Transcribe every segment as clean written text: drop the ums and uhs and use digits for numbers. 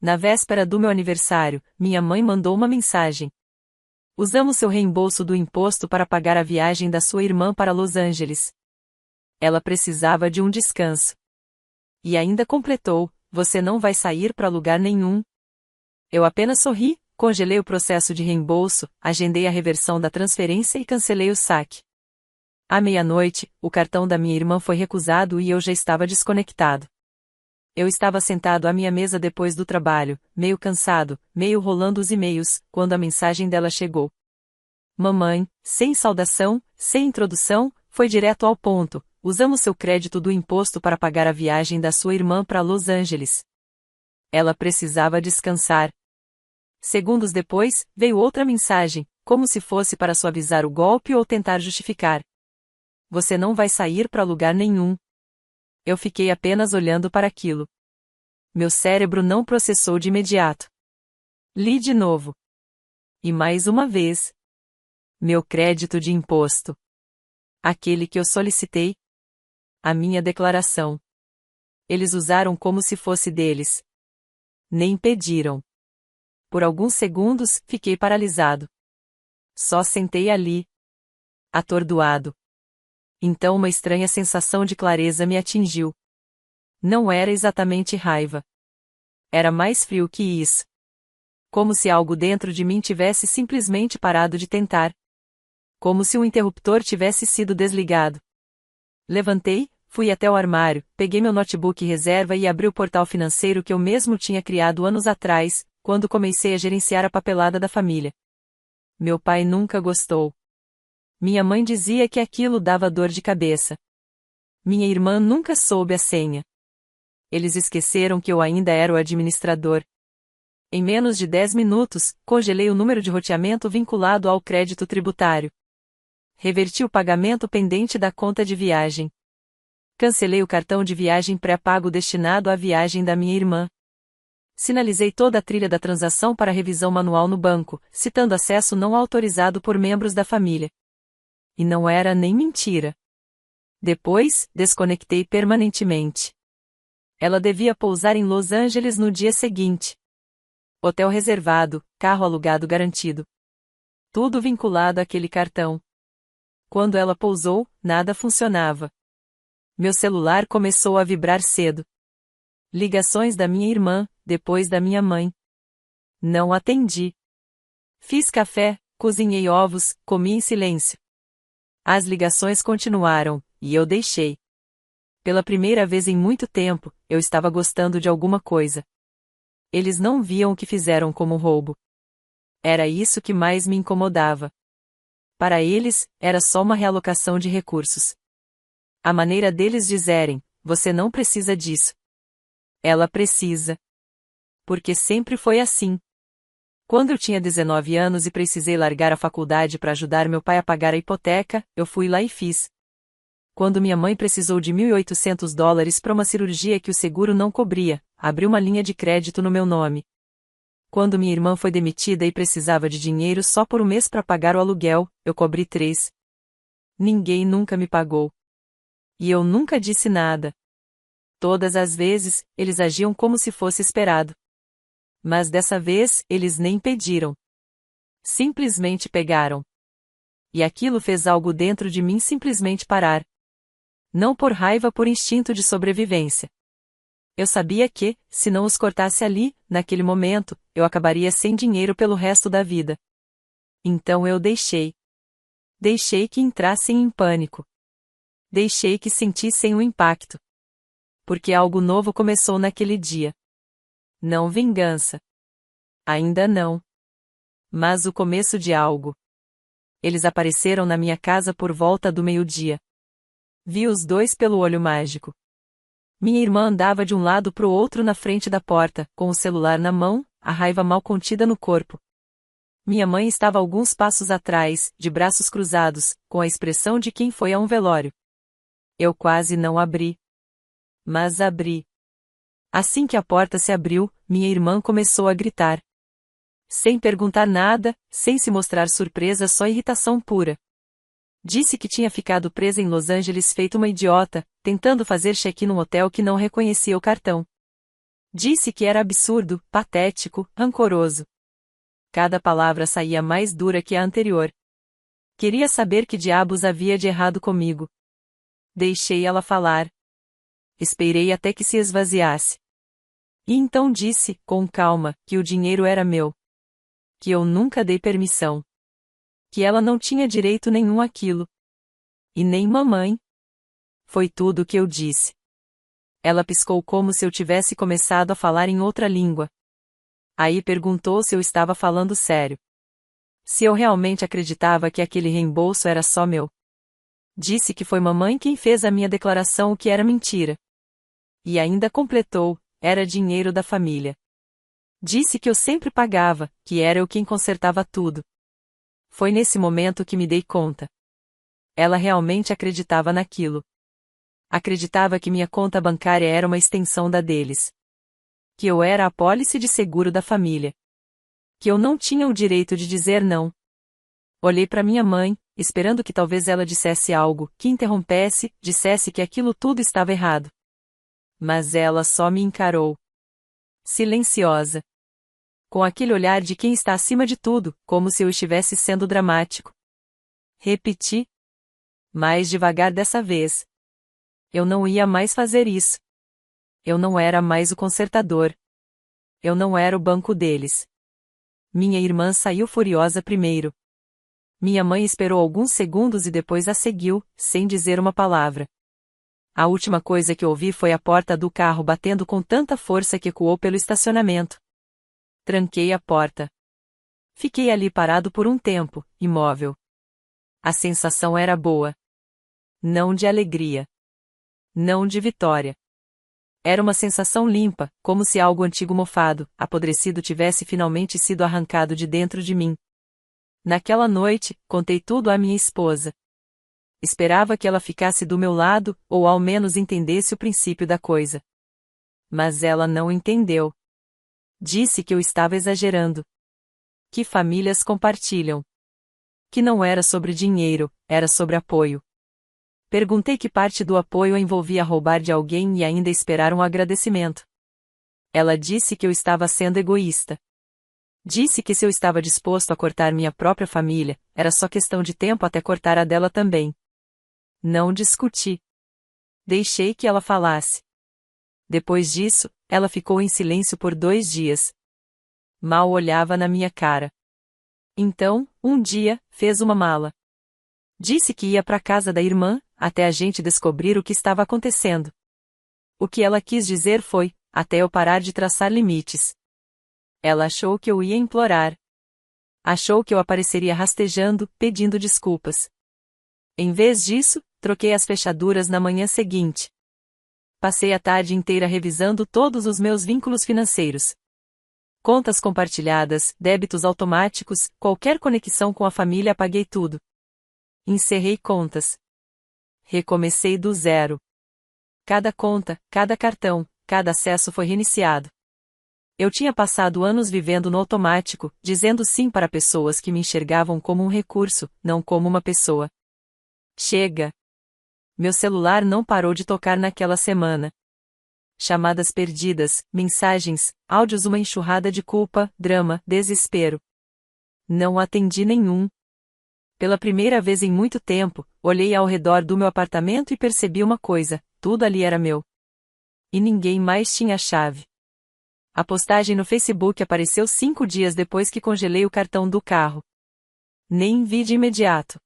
Na véspera do meu aniversário, minha mãe mandou uma mensagem. Usamos seu reembolso do imposto para pagar a viagem da sua irmã para Los Angeles. Ela precisava de um descanso. E ainda completou: você não vai sair para lugar nenhum. Eu apenas sorri, congelei o processo de reembolso, agendei a reversão da transferência e cancelei o saque. À meia-noite, o cartão da minha irmã foi recusado e eu já estava desconectado. Eu estava sentado à minha mesa depois do trabalho, meio cansado, meio rolando os e-mails, quando a mensagem dela chegou. Mamãe, sem saudação, sem introdução, foi direto ao ponto: usamos seu crédito do imposto para pagar a viagem da sua irmã para Los Angeles. Ela precisava descansar. Segundos depois, veio outra mensagem, como se fosse para suavizar o golpe ou tentar justificar. Você não vai sair para lugar nenhum. Eu fiquei apenas olhando para aquilo. Meu cérebro não processou de imediato. Li de novo. E mais uma vez. Meu crédito de imposto. Aquele que eu solicitei. A minha declaração. Eles usaram como se fosse deles. Nem pediram. Por alguns segundos, fiquei paralisado. Só sentei ali. Atordoado. Então uma estranha sensação de clareza me atingiu. Não era exatamente raiva. Era mais frio que isso. Como se algo dentro de mim tivesse simplesmente parado de tentar. Como se um interruptor tivesse sido desligado. Levantei, fui até o armário, peguei meu notebook reserva e abri o portal financeiro que eu mesmo tinha criado anos atrás, quando comecei a gerenciar a papelada da família. Meu pai nunca gostou. Minha mãe dizia que aquilo dava dor de cabeça. Minha irmã nunca soube a senha. Eles esqueceram que eu ainda era o administrador. Em menos de 10 minutos, congelei o número de roteamento vinculado ao crédito tributário. Reverti o pagamento pendente da conta de viagem. Cancelei o cartão de viagem pré-pago destinado à viagem da minha irmã. Sinalizei toda a trilha da transação para revisão manual no banco, citando acesso não autorizado por membros da família. E não era nem mentira. Depois, desconectei permanentemente. Ela devia pousar em Los Angeles no dia seguinte. Hotel reservado, carro alugado garantido. Tudo vinculado àquele cartão. Quando ela pousou, nada funcionava. Meu celular começou a vibrar cedo. Ligações da minha irmã, depois da minha mãe. Não atendi. Fiz café, cozinhei ovos, comi em silêncio. As ligações continuaram, e eu deixei. Pela primeira vez em muito tempo, eu estava gostando de alguma coisa. Eles não viam o que fizeram como roubo. Era isso que mais me incomodava. Para eles, era só uma realocação de recursos. A maneira deles dizerem: você não precisa disso. Ela precisa. Porque sempre foi assim. Quando eu tinha 19 anos e precisei largar a faculdade para ajudar meu pai a pagar a hipoteca, eu fui lá e fiz. Quando minha mãe precisou de $1.800 para uma cirurgia que o seguro não cobria, abri uma linha de crédito no meu nome. Quando minha irmã foi demitida e precisava de dinheiro só por um mês para pagar o aluguel, eu cobri 3. Ninguém nunca me pagou. E eu nunca disse nada. Todas as vezes, eles agiam como se fosse esperado. Mas dessa vez, eles nem pediram. Simplesmente pegaram. E aquilo fez algo dentro de mim simplesmente parar. Não por raiva, por instinto de sobrevivência. Eu sabia que, se não os cortasse ali, naquele momento, eu acabaria sem dinheiro pelo resto da vida. Então eu deixei. Deixei que entrassem em pânico. Deixei que sentissem o impacto. Porque algo novo começou naquele dia. Não vingança. Ainda não. Mas o começo de algo. Eles apareceram na minha casa por volta do meio-dia. Vi os dois pelo olho mágico. Minha irmã andava de um lado pro outro na frente da porta, com o celular na mão, a raiva mal contida no corpo. Minha mãe estava alguns passos atrás, de braços cruzados, com a expressão de quem foi a um velório. Eu quase não abri. Mas abri. Assim que a porta se abriu, minha irmã começou a gritar. Sem perguntar nada, sem se mostrar surpresa, só irritação pura. Disse que tinha ficado presa em Los Angeles feito uma idiota, tentando fazer check-in num hotel que não reconhecia o cartão. Disse que era absurdo, patético, rancoroso. Cada palavra saía mais dura que a anterior. Queria saber que diabos havia de errado comigo. Deixei ela falar. Esperei até que se esvaziasse. E então disse, com calma, que o dinheiro era meu. Que eu nunca dei permissão. Que ela não tinha direito nenhum àquilo. E nem mamãe. Foi tudo o que eu disse. Ela piscou como se eu tivesse começado a falar em outra língua. Aí perguntou se eu estava falando sério. Se eu realmente acreditava que aquele reembolso era só meu. Disse que foi mamãe quem fez a minha declaração, o que era mentira. E ainda completou, era dinheiro da família. Disse que eu sempre pagava, que era eu quem consertava tudo. Foi nesse momento que me dei conta. Ela realmente acreditava naquilo. Acreditava que minha conta bancária era uma extensão da deles. Que eu era a apólice de seguro da família. Que eu não tinha o direito de dizer não. Olhei para minha mãe, esperando que talvez ela dissesse algo, que interrompesse, dissesse que aquilo tudo estava errado. Mas ela só me encarou. Silenciosa. Com aquele olhar de quem está acima de tudo, como se eu estivesse sendo dramático. Repeti. Mais devagar dessa vez. Eu não ia mais fazer isso. Eu não era mais o consertador. Eu não era o banco deles. Minha irmã saiu furiosa primeiro. Minha mãe esperou alguns segundos e depois a seguiu, sem dizer uma palavra. A última coisa que ouvi foi a porta do carro batendo com tanta força que ecoou pelo estacionamento. Tranquei a porta. Fiquei ali parado por um tempo, imóvel. A sensação era boa. Não de alegria. Não de vitória. Era uma sensação limpa, como se algo antigo mofado, apodrecido tivesse finalmente sido arrancado de dentro de mim. Naquela noite, contei tudo à minha esposa. Esperava que ela ficasse do meu lado, ou ao menos entendesse o princípio da coisa. Mas ela não entendeu. Disse que eu estava exagerando. Que famílias compartilham. Que não era sobre dinheiro, era sobre apoio. Perguntei que parte do apoio envolvia roubar de alguém e ainda esperar um agradecimento. Ela disse que eu estava sendo egoísta. Disse que se eu estava disposto a cortar minha própria família, era só questão de tempo até cortar a dela também. Não discuti. Deixei que ela falasse. Depois disso, ela ficou em silêncio por 2 dias. Mal olhava na minha cara. Então, um dia, fez uma mala. Disse que ia para a casa da irmã, até a gente descobrir o que estava acontecendo. O que ela quis dizer foi, até eu parar de traçar limites. Ela achou que eu ia implorar. Achou que eu apareceria rastejando, pedindo desculpas. Em vez disso, troquei as fechaduras na manhã seguinte. Passei a tarde inteira revisando todos os meus vínculos financeiros. Contas compartilhadas, débitos automáticos, qualquer conexão com a família, apaguei tudo. Encerrei contas. Recomecei do zero. Cada conta, cada cartão, cada acesso foi reiniciado. Eu tinha passado anos vivendo no automático, dizendo sim para pessoas que me enxergavam como um recurso, não como uma pessoa. Chega! Meu celular não parou de tocar naquela semana. Chamadas perdidas, mensagens, áudios, uma enxurrada de culpa, drama, desespero. Não atendi nenhum. Pela primeira vez em muito tempo, olhei ao redor do meu apartamento e percebi uma coisa: tudo ali era meu. E ninguém mais tinha a chave. A postagem no Facebook apareceu 5 dias depois que congelei o cartão do carro. Nem vi de imediato.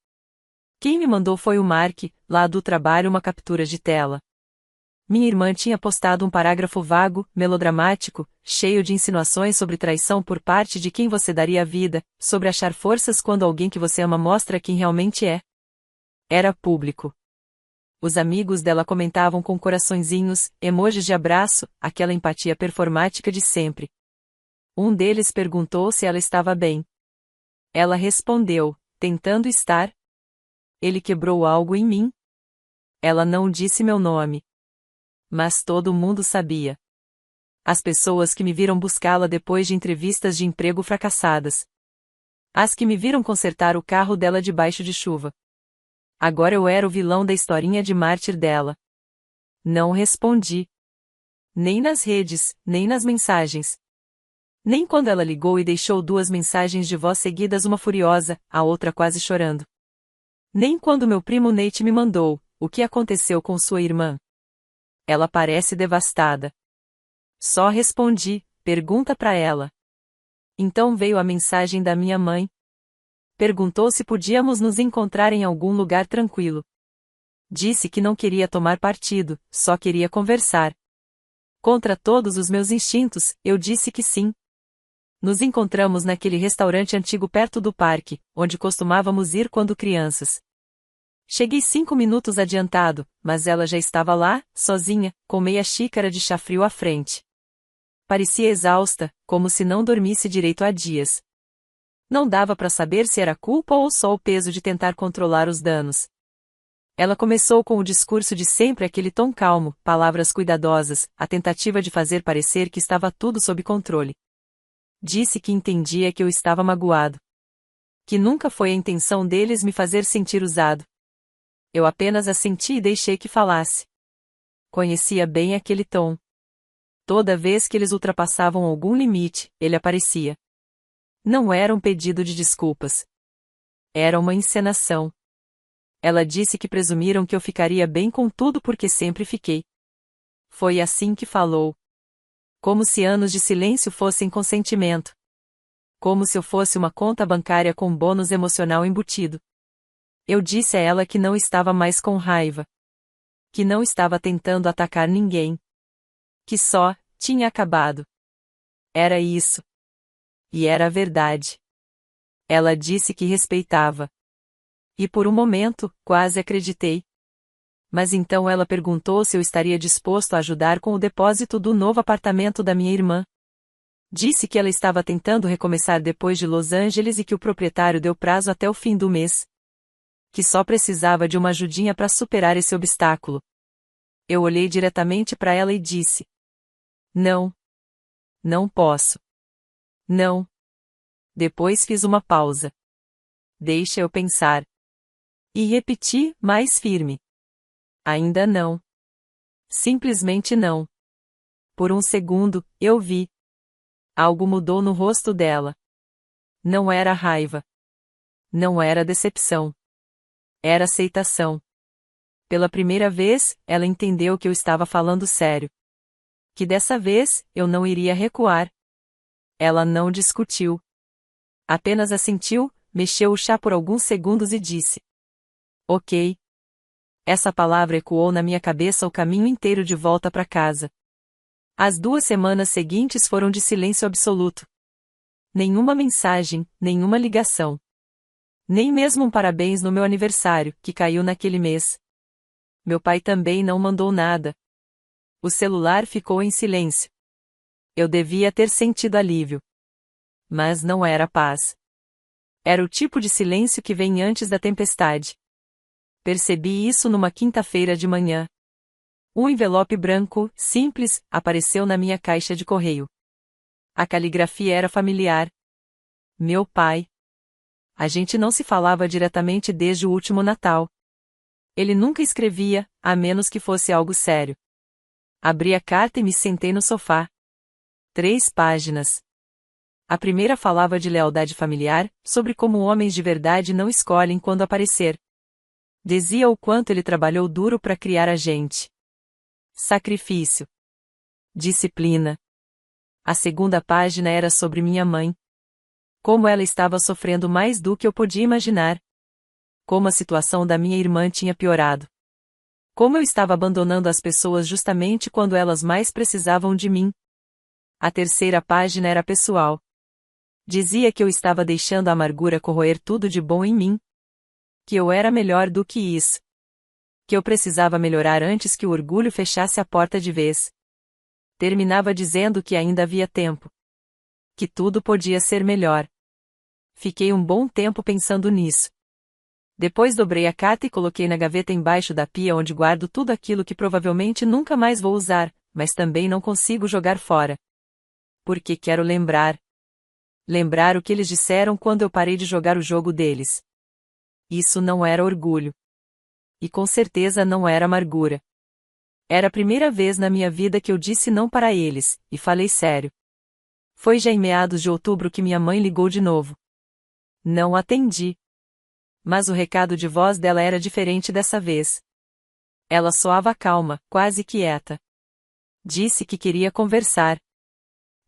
Quem me mandou foi o Mark, lá do trabalho, uma captura de tela. Minha irmã tinha postado um parágrafo vago, melodramático, cheio de insinuações sobre traição por parte de quem você daria a vida, sobre achar forças quando alguém que você ama mostra quem realmente é. Era público. Os amigos dela comentavam com coraçõezinhos, emojis de abraço, aquela empatia performática de sempre. Um deles perguntou se ela estava bem. Ela respondeu, tentando estar. Ele quebrou algo em mim? Ela não disse meu nome. Mas todo mundo sabia. As pessoas que me viram buscá-la depois de entrevistas de emprego fracassadas. As que me viram consertar o carro dela debaixo de chuva. Agora eu era o vilão da historinha de mártir dela. Não respondi. Nem nas redes, nem nas mensagens. Nem quando ela ligou e deixou 2 mensagens de voz seguidas, uma furiosa, a outra quase chorando. Nem quando meu primo Nate me mandou: "O que aconteceu com sua irmã? Ela parece devastada." Só respondi: "Pergunta pra ela." Então veio a mensagem da minha mãe. Perguntou se podíamos nos encontrar em algum lugar tranquilo. Disse que não queria tomar partido, só queria conversar. Contra todos os meus instintos, eu disse que sim. Nos encontramos naquele restaurante antigo perto do parque, onde costumávamos ir quando crianças. Cheguei 5 minutos adiantado, mas ela já estava lá, sozinha, com meia xícara de chá frio à frente. Parecia exausta, como se não dormisse direito há dias. Não dava para saber se era culpa ou só o peso de tentar controlar os danos. Ela começou com o discurso de sempre, aquele tom calmo, palavras cuidadosas, a tentativa de fazer parecer que estava tudo sob controle. Disse que entendia que eu estava magoado. Que nunca foi a intenção deles me fazer sentir usado. Eu apenas assenti e deixei que falasse. Conhecia bem aquele tom. Toda vez que eles ultrapassavam algum limite, ele aparecia. Não era um pedido de desculpas. Era uma encenação. Ela disse que presumiram que eu ficaria bem com tudo porque sempre fiquei. Foi assim que falou. Como se anos de silêncio fossem consentimento. Como se eu fosse uma conta bancária com bônus emocional embutido. Eu disse a ela que não estava mais com raiva. Que não estava tentando atacar ninguém. Que só tinha acabado. Era isso. E era a verdade. Ela disse que respeitava. E por um momento, quase acreditei. Mas então ela perguntou se eu estaria disposto a ajudar com o depósito do novo apartamento da minha irmã. Disse que ela estava tentando recomeçar depois de Los Angeles e que o proprietário deu prazo até o fim do mês. Que só precisava de uma ajudinha para superar esse obstáculo. Eu olhei diretamente para ela e disse: "Não. Não posso. Não." Depois fiz uma pausa. "Deixa eu pensar." E repeti, mais firme: "Ainda não. Simplesmente não." Por um segundo, eu vi. Algo mudou no rosto dela. Não era raiva. Não era decepção. Era aceitação. Pela primeira vez, ela entendeu que eu estava falando sério. Que dessa vez, eu não iria recuar. Ela não discutiu. Apenas assentiu, mexeu o chá por alguns segundos e disse: "Ok." Essa palavra ecoou na minha cabeça o caminho inteiro de volta para casa. As 2 semanas seguintes foram de silêncio absoluto. Nenhuma mensagem, nenhuma ligação. Nem mesmo um parabéns no meu aniversário, que caiu naquele mês. Meu pai também não mandou nada. O celular ficou em silêncio. Eu devia ter sentido alívio. Mas não era paz. Era o tipo de silêncio que vem antes da tempestade. Percebi isso numa quinta-feira de manhã. Um envelope branco, simples, apareceu na minha caixa de correio. A caligrafia era familiar. Meu pai. A gente não se falava diretamente desde o último Natal. Ele nunca escrevia, a menos que fosse algo sério. Abri a carta e me sentei no sofá. 3 páginas. A primeira falava de lealdade familiar, sobre como homens de verdade não escolhem quando aparecer. Dizia o quanto ele trabalhou duro para criar a gente. Sacrifício. Disciplina. A segunda página era sobre minha mãe. Como ela estava sofrendo mais do que eu podia imaginar. Como a situação da minha irmã tinha piorado. Como eu estava abandonando as pessoas justamente quando elas mais precisavam de mim. A terceira página era pessoal. Dizia que eu estava deixando a amargura corroer tudo de bom em mim. Que eu era melhor do que isso. Que eu precisava melhorar antes que o orgulho fechasse a porta de vez. Terminava dizendo que ainda havia tempo. Que tudo podia ser melhor. Fiquei um bom tempo pensando nisso. Depois dobrei a carta e coloquei na gaveta embaixo da pia onde guardo tudo aquilo que provavelmente nunca mais vou usar, mas também não consigo jogar fora. Porque quero lembrar. Lembrar o que eles disseram quando eu parei de jogar o jogo deles. Isso não era orgulho. E com certeza não era amargura. Era a primeira vez na minha vida que eu disse não para eles, e falei sério. Foi já em meados de outubro que minha mãe ligou de novo. Não atendi. Mas o recado de voz dela era diferente dessa vez. Ela soava calma, quase quieta. Disse que queria conversar.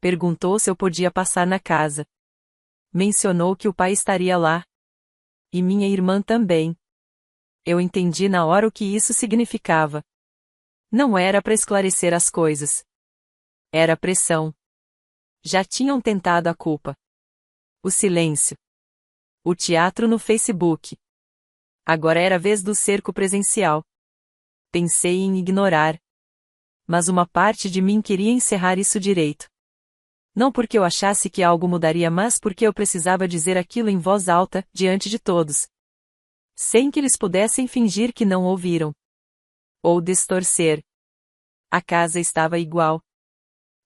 Perguntou se eu podia passar na casa. Mencionou que o pai estaria lá. E minha irmã também. Eu entendi na hora o que isso significava. Não era para esclarecer as coisas. Era pressão. Já tinham tentado a culpa. O silêncio. O teatro no Facebook. Agora era a vez do cerco presencial. Pensei em ignorar. Mas uma parte de mim queria encerrar isso direito. Não porque eu achasse que algo mudaria, mas porque eu precisava dizer aquilo em voz alta, diante de todos. Sem que eles pudessem fingir que não ouviram. Ou distorcer. A casa estava igual.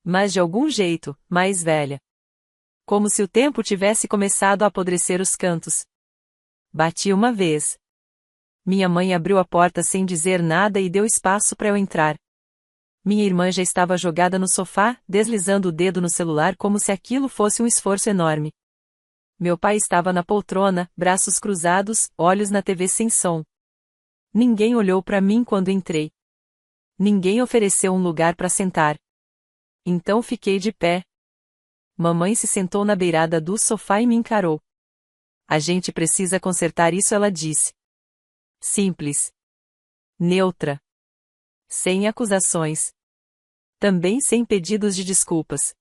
Mas de algum jeito, mais velha. Como se o tempo tivesse começado a apodrecer os cantos. Bati uma vez. Minha mãe abriu a porta sem dizer nada e deu espaço para eu entrar. Minha irmã já estava jogada no sofá, deslizando o dedo no celular como se aquilo fosse um esforço enorme. Meu pai estava na poltrona, braços cruzados, olhos na TV sem som. Ninguém olhou para mim quando entrei. Ninguém ofereceu um lugar para sentar. Então fiquei de pé. Mamãe se sentou na beirada do sofá e me encarou. A gente precisa consertar isso, ela disse. Simples. Neutra. Sem acusações. Também sem pedidos de desculpas.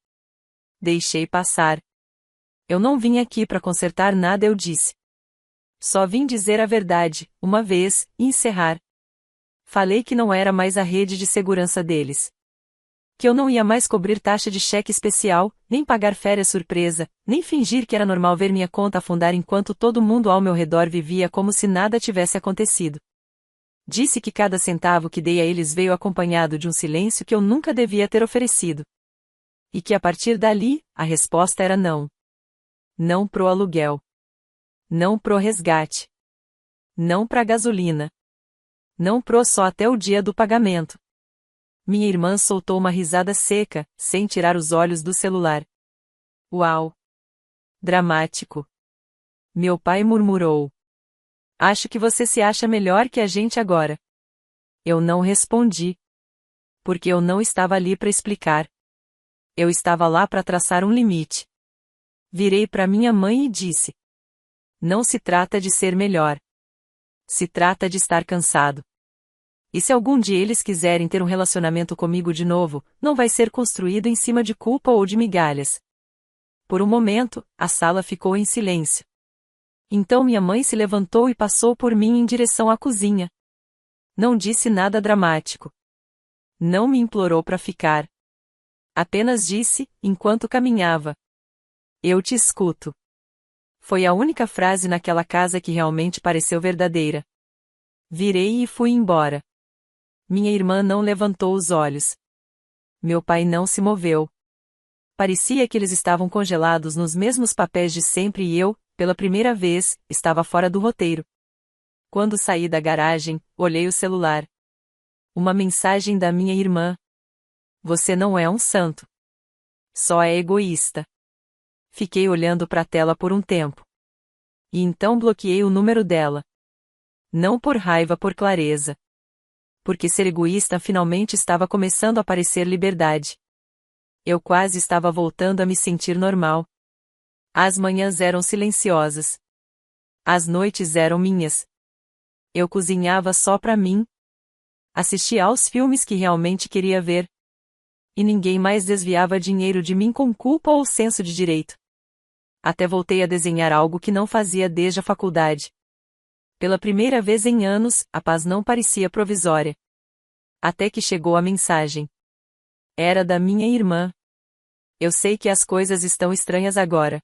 Deixei passar. Eu não vim aqui para consertar nada, eu disse. Só vim dizer a verdade, uma vez, e encerrar. Falei que não era mais a rede de segurança deles. Que eu não ia mais cobrir taxa de cheque especial, nem pagar férias surpresa, nem fingir que era normal ver minha conta afundar enquanto todo mundo ao meu redor vivia como se nada tivesse acontecido. Disse que cada centavo que dei a eles veio acompanhado de um silêncio que eu nunca devia ter oferecido. E que a partir dali, a resposta era não. Não pro aluguel. Não pro resgate. Não pra gasolina. Não pro só até o dia do pagamento. Minha irmã soltou uma risada seca, sem tirar os olhos do celular. Uau! Dramático. Meu pai murmurou. Acho que você se acha melhor que a gente agora. Eu não respondi. Porque eu não estava ali para explicar. Eu estava lá para traçar um limite. Virei para minha mãe e disse. Não se trata de ser melhor. Se trata de estar cansado. E se algum dia eles quiserem ter um relacionamento comigo de novo, não vai ser construído em cima de culpa ou de migalhas. Por um momento, a sala ficou em silêncio. Então minha mãe se levantou e passou por mim em direção à cozinha. Não disse nada dramático. Não me implorou para ficar. Apenas disse, enquanto caminhava. Eu te escuto. Foi a única frase naquela casa que realmente pareceu verdadeira. Virei e fui embora. Minha irmã não levantou os olhos. Meu pai não se moveu. Parecia que eles estavam congelados nos mesmos papéis de sempre e eu, pela primeira vez, estava fora do roteiro. Quando saí da garagem, olhei o celular. Uma mensagem da minha irmã. Você não é um santo. Só é egoísta. Fiquei olhando para a tela por um tempo. E então bloqueei o número dela. Não por raiva, por clareza. Porque ser egoísta finalmente estava começando a parecer liberdade. Eu quase estava voltando a me sentir normal. As manhãs eram silenciosas. As noites eram minhas. Eu cozinhava só para mim. Assistia aos filmes que realmente queria ver. E ninguém mais desviava dinheiro de mim com culpa ou senso de direito. Até voltei a desenhar algo que não fazia desde a faculdade. Pela primeira vez em anos, a paz não parecia provisória. Até que chegou a mensagem. Era da minha irmã. Eu sei que as coisas estão estranhas agora.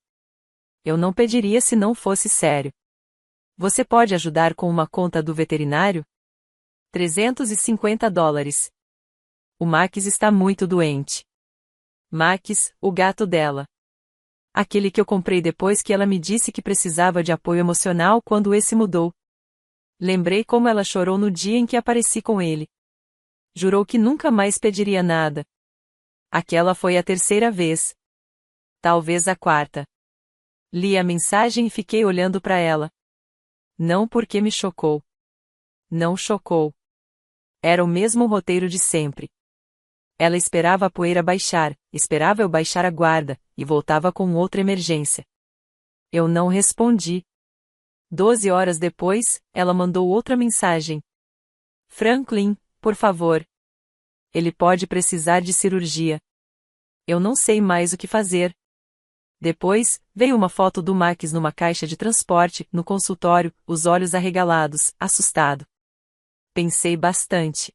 Eu não pediria se não fosse sério. Você pode ajudar com uma conta do veterinário? $350. O Max está muito doente. Max, o gato dela. Aquele que eu comprei depois que ela me disse que precisava de apoio emocional quando esse mudou. Lembrei como ela chorou no dia em que apareci com ele. Jurou que nunca mais pediria nada. Aquela foi a terceira vez. Talvez a quarta. Li a mensagem e fiquei olhando para ela. Não porque me chocou. Não chocou. Era o mesmo roteiro de sempre. Ela esperava a poeira baixar, esperava eu baixar a guarda, e voltava com outra emergência. Eu não respondi. 12 horas depois, ela mandou outra mensagem. Franklin, por favor. Ele pode precisar de cirurgia. Eu não sei mais o que fazer. Depois, veio uma foto do Max numa caixa de transporte, no consultório, os olhos arregalados, assustado. Pensei bastante.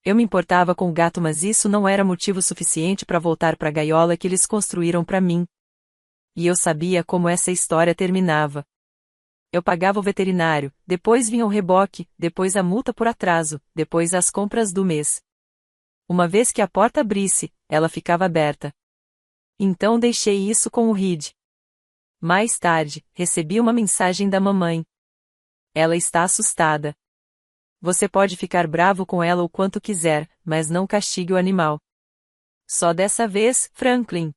Eu me importava com o gato, mas isso não era motivo suficiente para voltar para a gaiola que eles construíram para mim. E eu sabia como essa história terminava. Eu pagava o veterinário, depois vinha o reboque, depois a multa por atraso, depois as compras do mês. Uma vez que a porta abrisse, ela ficava aberta. Então deixei isso com o Reed. Mais tarde, recebi uma mensagem da mamãe. Ela está assustada. Você pode ficar bravo com ela o quanto quiser, mas não castigue o animal. Só dessa vez, Franklin.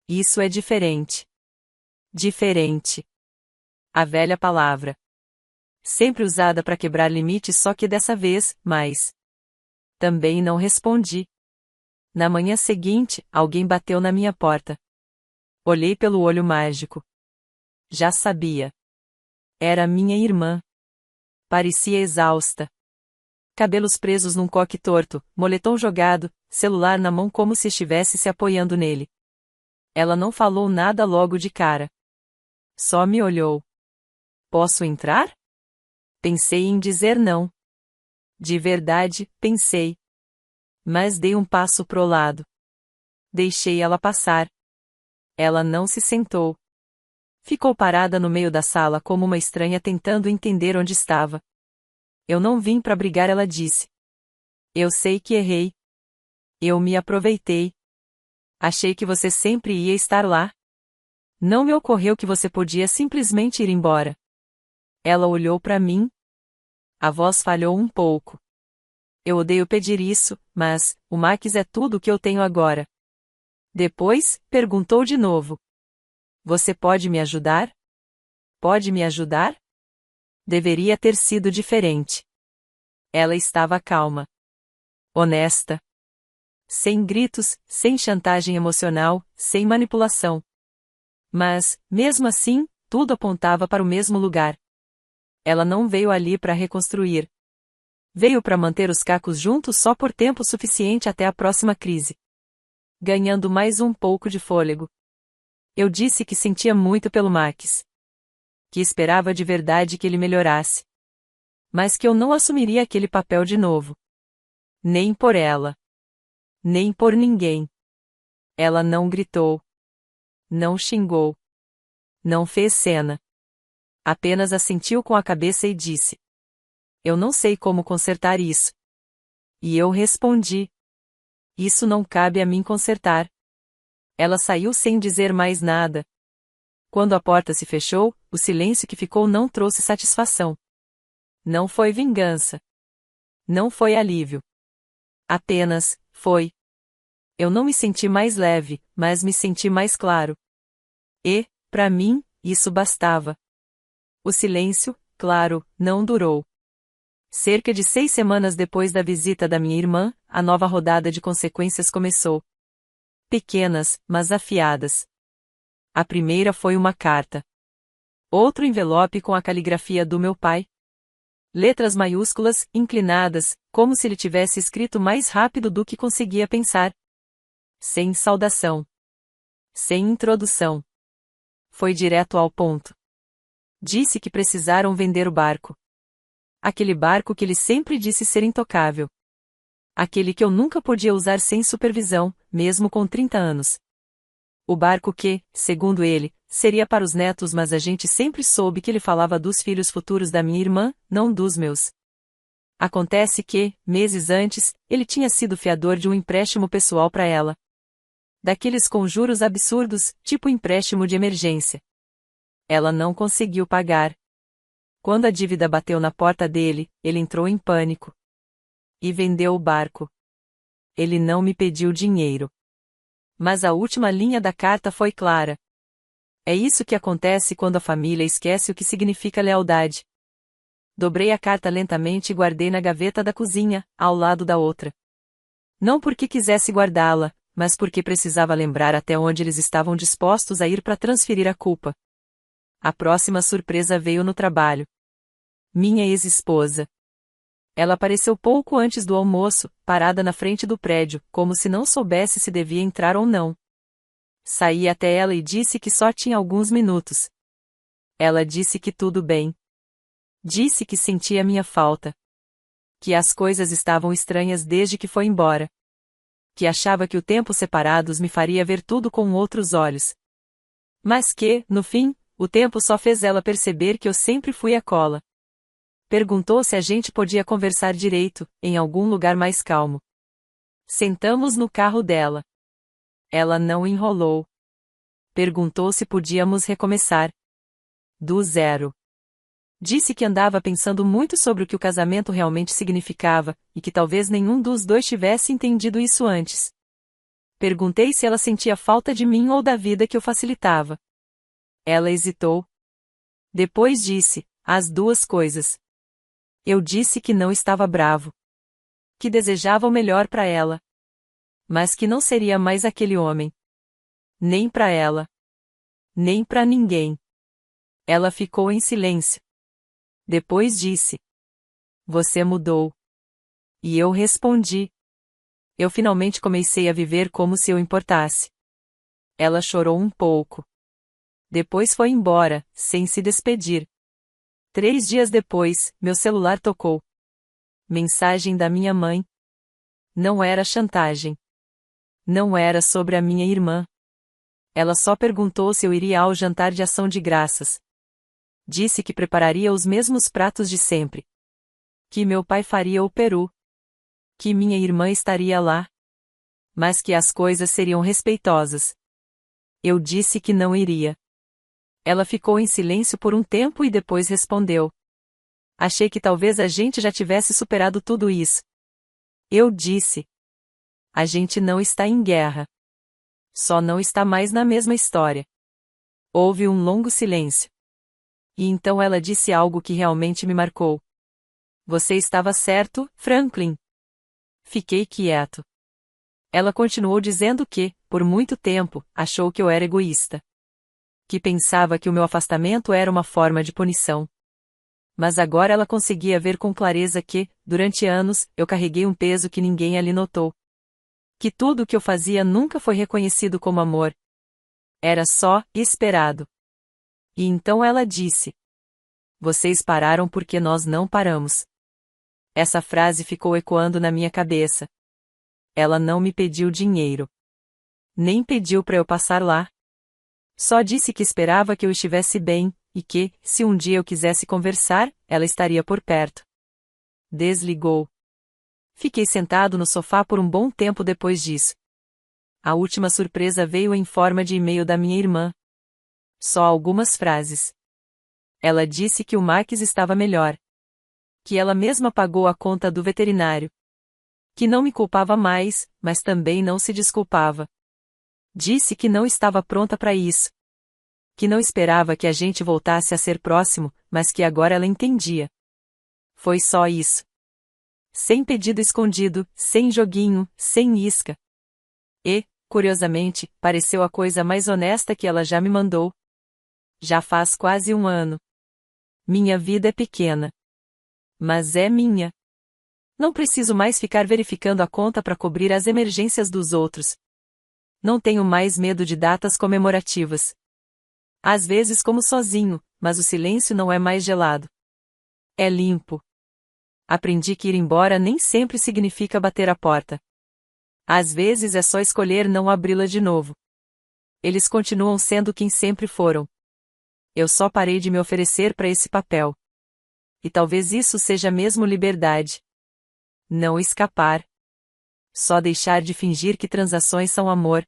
Isso é diferente. Diferente. A velha palavra. Sempre usada para quebrar limites, só que dessa vez, mais. Também não respondi. Na manhã seguinte, alguém bateu na minha porta. Olhei pelo olho mágico. Já sabia. Era minha irmã. Parecia exausta. Cabelos presos num coque torto, moletom jogado, celular na mão como se estivesse se apoiando nele. Ela não falou nada logo de cara. Só me olhou. Posso entrar? Pensei em dizer não. De verdade, pensei. Mas dei um passo pro lado. Deixei ela passar. Ela não se sentou. Ficou parada no meio da sala como uma estranha tentando entender onde estava. Eu não vim para brigar, ela disse. Eu sei que errei. Eu me aproveitei. Achei que você sempre ia estar lá. Não me ocorreu que você podia simplesmente ir embora. Ela olhou para mim. A voz falhou um pouco. Eu odeio pedir isso, mas o Max é tudo o que eu tenho agora. Depois, perguntou de novo. Você pode me ajudar? Pode me ajudar? Deveria ter sido diferente. Ela estava calma. Honesta. Sem gritos, sem chantagem emocional, sem manipulação. Mas, mesmo assim, tudo apontava para o mesmo lugar. Ela não veio ali para reconstruir. Veio para manter os cacos juntos só por tempo suficiente até a próxima crise. Ganhando mais um pouco de fôlego. Eu disse que sentia muito pelo Max. Que esperava de verdade que ele melhorasse. Mas que eu não assumiria aquele papel de novo. Nem por ela. Nem por ninguém. Ela não gritou. Não xingou. Não fez cena. Apenas assentiu com a cabeça e disse: Eu não sei como consertar isso. E eu respondi: Isso não cabe a mim consertar. Ela saiu sem dizer mais nada. Quando a porta se fechou, o silêncio que ficou não trouxe satisfação. Não foi vingança. Não foi alívio. Apenas, foi. Eu não me senti mais leve, mas me senti mais claro. E, para mim, isso bastava. O silêncio, claro, não durou. Cerca de 6 semanas depois da visita da minha irmã, a nova rodada de consequências começou. Pequenas, mas afiadas. A primeira foi uma carta. Outro envelope com a caligrafia do meu pai. Letras maiúsculas, inclinadas, como se ele tivesse escrito mais rápido do que conseguia pensar. Sem saudação. Sem introdução. Foi direto ao ponto. Disse que precisaram vender o barco. Aquele barco que ele sempre disse ser intocável. Aquele que eu nunca podia usar sem supervisão, mesmo com 30 anos. O barco que, segundo ele, seria para os netos, mas a gente sempre soube que ele falava dos filhos futuros da minha irmã, não dos meus. Acontece que, meses antes, ele tinha sido fiador de um empréstimo pessoal para ela. Daqueles com juros absurdos, tipo empréstimo de emergência. Ela não conseguiu pagar. Quando a dívida bateu na porta dele, ele entrou em pânico. E vendeu o barco. Ele não me pediu dinheiro. Mas a última linha da carta foi clara. É isso que acontece quando a família esquece o que significa lealdade. Dobrei a carta lentamente e guardei na gaveta da cozinha, ao lado da outra. Não porque quisesse guardá-la, mas porque precisava lembrar até onde eles estavam dispostos a ir para transferir a culpa. A próxima surpresa veio no trabalho. Minha ex-esposa. Ela apareceu pouco antes do almoço, parada na frente do prédio, como se não soubesse se devia entrar ou não. Saí até ela e disse que só tinha alguns minutos. Ela disse que tudo bem. Disse que sentia minha falta. Que as coisas estavam estranhas desde que foi embora. Que achava que o tempo separados me faria ver tudo com outros olhos. Mas que, no fim, o tempo só fez ela perceber que eu sempre fui a cola. Perguntou se a gente podia conversar direito, em algum lugar mais calmo. Sentamos no carro dela. Ela não enrolou. Perguntou se podíamos recomeçar. Do zero. Disse que andava pensando muito sobre o que o casamento realmente significava, e que talvez nenhum dos dois tivesse entendido isso antes. Perguntei se ela sentia falta de mim ou da vida que eu facilitava. Ela hesitou. Depois disse, as duas coisas. Eu disse que não estava bravo. Que desejava o melhor para ela. Mas que não seria mais aquele homem. Nem para ela. Nem para ninguém. Ela ficou em silêncio. Depois disse. Você mudou. E eu respondi. Eu finalmente comecei a viver como se eu importasse. Ela chorou um pouco. Depois foi embora, sem se despedir. 3 dias depois, meu celular tocou. Mensagem da minha mãe. Não era chantagem. Não era sobre a minha irmã. Ela só perguntou se eu iria ao jantar de ação de graças. Disse que prepararia os mesmos pratos de sempre. Que meu pai faria o peru. Que minha irmã estaria lá. Mas que as coisas seriam respeitosas. Eu disse que não iria. Ela ficou em silêncio por um tempo e depois respondeu. Achei que talvez a gente já tivesse superado tudo isso. Eu disse. A gente não está em guerra. Só não está mais na mesma história. Houve um longo silêncio. E então ela disse algo que realmente me marcou. Você estava certo, Franklin. Fiquei quieto. Ela continuou dizendo que, por muito tempo, achou que eu era egoísta. Que pensava que o meu afastamento era uma forma de punição. Mas agora ela conseguia ver com clareza que, durante anos, eu carreguei um peso que ninguém ali notou. Que tudo o que eu fazia nunca foi reconhecido como amor. Era só esperado. E então ela disse. Vocês pararam porque nós não paramos. Essa frase ficou ecoando na minha cabeça. Ela não me pediu dinheiro. Nem pediu para eu passar lá. Só disse que esperava que eu estivesse bem, e que, se um dia eu quisesse conversar, ela estaria por perto. Desligou. Fiquei sentado no sofá por um bom tempo depois disso. A última surpresa veio em forma de e-mail da minha irmã. Só algumas frases. Ela disse que o Marques estava melhor. Que ela mesma pagou a conta do veterinário. Que não me culpava mais, mas também não se desculpava. Disse que não estava pronta para isso. Que não esperava que a gente voltasse a ser próximo, mas que agora ela entendia. Foi só isso. Sem pedido escondido, sem joguinho, sem isca. E, curiosamente, pareceu a coisa mais honesta que ela já me mandou. Já faz quase um ano. Minha vida é pequena. Mas é minha. Não preciso mais ficar verificando a conta para cobrir as emergências dos outros. Não tenho mais medo de datas comemorativas. Às vezes como sozinho, mas o silêncio não é mais gelado. É limpo. Aprendi que ir embora nem sempre significa bater a porta. Às vezes é só escolher não abri-la de novo. Eles continuam sendo quem sempre foram. Eu só parei de me oferecer para esse papel. E talvez isso seja mesmo liberdade. Não escapar. Só deixar de fingir que transações são amor.